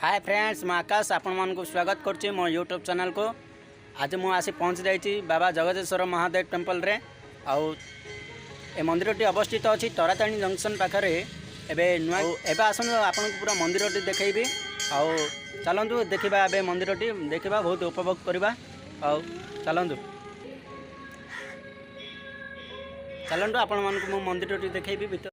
Hi friends मैं आकाश आपण को स्वागत करुच्ची मो यूट्यूब चैनल को। आज मुझे आसी पहुँच जाइए बाबा जगतेश्वर महादेव टेम्पल रे। आउ ए मंदिर टी अवस्थित अच्छी तारातारिणी जंक्शन पाखे एवं नुआ एवं आसन आपन को पूरा मंदिर टी देखी। आउ चलतु देखा ए मंदिर टी देखा बहुत उपभोग करवा। आउ चलतु चलतु आपण मानक मंदिर टी देखी भीतर।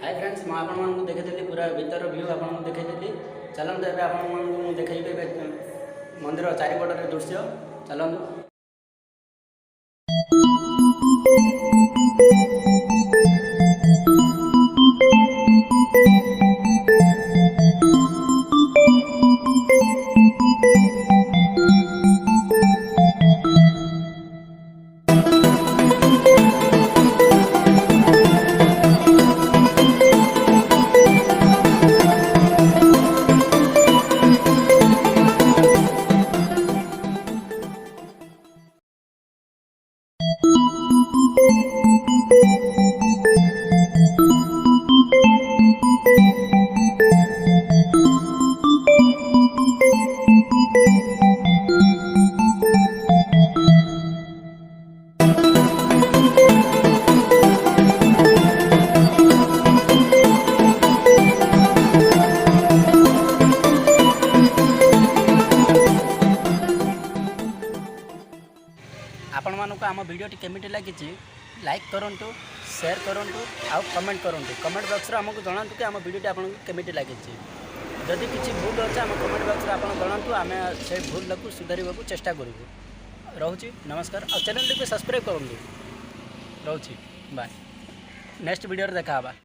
हाय फ्रेंड्स मैं आपको देखी पूरा भीतर व्यू आपको देखी। चलते एवं आपको देखी मंदिर चारिपटर दृश्य। चलते आम भिडियोटी केमिटी लगी लाइक करूँ शेयर करूँ आउ कमेंट करूँ कमेंट बॉक्स आमको जनातु कि आम भिडियोटी आपको केमिटी लगी जदि किसी भूल अच्छे आम कमेंट बॉक्स आप जनातु आम से भूल को सुधार चेष्टा करूँ रोची नमस्कार और चैनल को सब्सक्राइब करूँ रोची बाय नेक्स्ट वीडियो देखा।